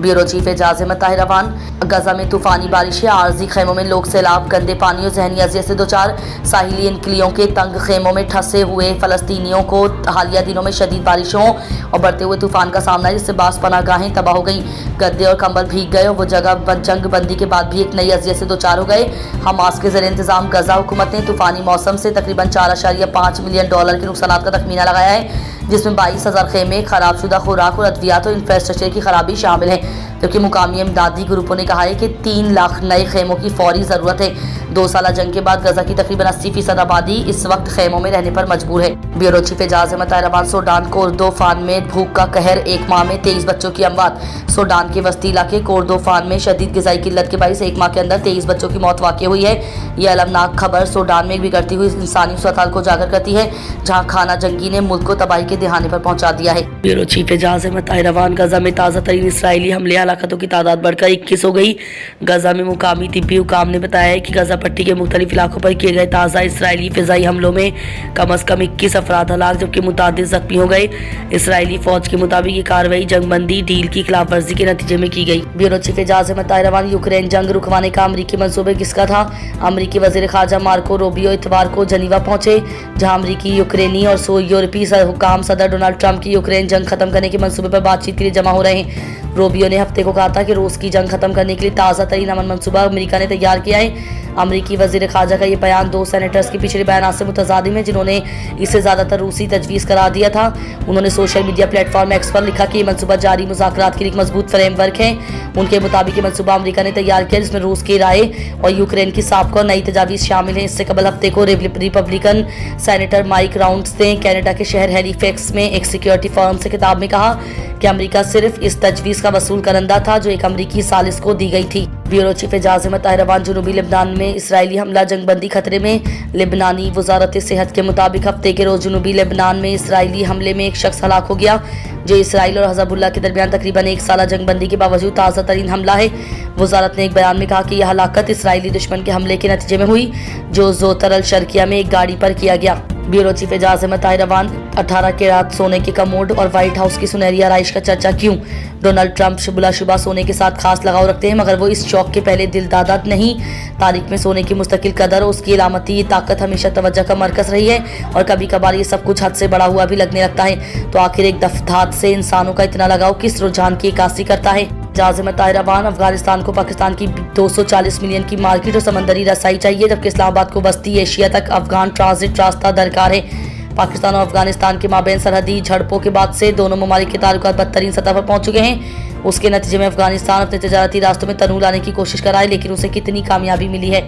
Bureau chief Ejaz Ahmad Tahir Awan. Gaza में तूफानी बारिशें, आरजी खेमों में लोग सैलाब, गंदे पानी और जहनी अजियत से दो चार। साहिली इनकलियों के तंग खेमों में ठसे हुए फलस्तीनियों को हालिया दिनों में शदीद बारिशों और बढ़ते हुए तूफान का सामना है, जिससे बास पनागाहें तबाह हो गई। गद्दे और कंबल भीग गए और वो जगह जंग बंदी के बाद भी एक नई अजियत से दो चार हो गए। हमास के ज़रिए इंतजाम गजा हुकूमत ने तूफानी मौसम से तकरीबन $4.5 मिलियन के नुकसान का तखमीना लगाया है, जिसमें 22,000 खेमे, खराबशुदा खुराक और अद्वियात और इंफ्रास्ट्रक्चर की खराबी शामिल है। जबकि मुकामी इमदादी ग्रुपों ने कहा है कि 3 लाख नए खेमों की फौरी ज़रूरत है। 2 साल जंग के बाद गजा की तकरीबन 80% आबादी इस वक्त खेमों में रहने पर मजबूर है। Bureau chief Ejaz Ahmad Tahir Awan. Sudan Kordofan में भूख का कहर, 1 माह में 23 बच्चों की अमवात। सूडान के वस्ती इलाके कोर्दोफान में शदीद ग़िज़ाई किल्लत के बाइस 1 माह के अंदर 23 बच्चों की मौत वाक़ हुई है। यह अलमनाक खबर सूडान में बिगड़ती हुई इंसानी सूरत को उजागर करती है, जहाँ खाना जंगी ने मुल्क को तबाही के दिहाने पर पहुँचा दिया है। Bureau chief Ejaz Ahmad Tahir Awan. Gaza में ताज़ा तरीन इसराइली हमले, हलाकतों की तादाद बढ़कर 21 हो गई। गजा में मुकामी तिब्बी हुकाम ने बताया है कि गजा पट्टी के मुख्तलिफ इलाकों पर किए गए ताज़ा इसराइली फ़िज़ाई हमलों में कम अज़ कम 21 अफराद हलाक जबकि मुतादिद ज़ख्मी हो गए। इसराइली फ़ौज के मुताबिक ये कार्रवाई जंगबंदी डील की खिलाफ वर्जी के नतीजे में की गई। Bureau chief Ejaz Ahmad Tahir Awan. Ukraine जंग रुकवाने का अमरीकी मंसूबे किसका था? अमरीकी वज़ीर ख़ारजा मार्को रूबियो इतवार को जनीवा पहुंचे, जहां अमरीकी, यूक्रेनी और यूरोपीय हुकाम सदर डोनाल्ड ट्रंप की यूक्रेन जंग खत्म करने के मंसूबे पर बातचीत के लिए जमा हो रहे हैं। रूबियो ने हफ्ते को कहा था कि रूस की जंग खत्म करने के लिए ताज़ा तरीन अमन मंसूबा अमेरिका ने तैयार किया है। अमरीकी वज़ीर ख़ारजा का ये बयान 2 सेनेटर्स के पिछले बयान से मुतज़ादिम है, जिन्होंने इसे ज़्यादातर रूसी तजवीज़ करार दिया था। उन्होंने सोशल मीडिया प्लेटफॉर्म एक्स पर लिखा कि ये मंसूबा जारी मुज़ाकरात के लिए एक मजबूत फ्रेमवर्क है। उनके मुताबिक ये मंसूबा अमेरिका ने तैयार किया, जिसमें रूस की राय और यूक्रेन की साबका और नई तजावीज़ शामिल हैं। इससे कबल हफ्ते को रिपब्लिकन सेनेटर माइक राउंड्स ने कनाडा के शहर हैलिफैक्स में एक सिक्योरिटी फर्म से खिताब में कहा कि अमेरिका सिर्फ इस तजवीज़ का वसूल करंदा था जो एक अमरीकी सालिस को दी गई थी। Bureau chief Ejaz Ahmad Tahir Awan. जनूबी लेबनान में इसराइली हमला, जंगबंदी खतरे में। लेबनानी वजारत सेहत के मुताबिक हफ्ते के रोज जनूबी लेबनान में इसराइली हमले में एक शख्स हलाक हो गया, जो इसराइल और हिज़्बुल्लाह के दरमियान तकरीबन 1 साल जंगबंदी के बावजूद ताज़ा तरीन हमला है। वजारत ने एक बयान में कहा कि यह हलाकत इसराइली दुश्मन के हमले के नतीजे में हुई, जो ज़ोतर अल शर्किया में एक गाड़ी पर किया गया। Bureau chief Ejaz Ahmad Tahir Awan. 18 carat सोने के कमोड और व्हाइट हाउस की सुनहरी आराइश का चर्चा क्यों? डोनाल्ड ट्रंप बिलाशुबा सोने के साथ खास लगाव रखते हैं, मगर वो इस शौक के पहले दिलदादा नहीं। तारीख में सोने की मुस्तकिल कदर और उसकी अलामती ताकत हमेशा तवज्जो का मरकज़ रही है, और कभी कभार ये सब कुछ हद से बड़ा हुआ भी लगने लगता है। तो आखिर एक दफधात से इंसानों का इतना लगाव किस रुझान की अक्कासी करता है? एजाज अहमद ताहिर अवान। अफगानिस्तान को पाकिस्तान की 240 मिलियन की मार्केट और समंदरी रसाई चाहिए, जबकि इस्लामाबाद को बस्ती एशिया तक अफगान ट्रांजिट रास्ता दरकार है। पाकिस्तान और अफगानिस्तान के माबैन सरहदी झड़पों के बाद से दोनों ममालिक के ताल्लुकात बदतरीन सतह पर पहुंच चुके हैं। उसके नतीजे में अफगानिस्तान अपने तजारती रास्तों में तनूर लाने की कोशिश कर रहा है, लेकिन उसे कितनी कामयाबी मिली है?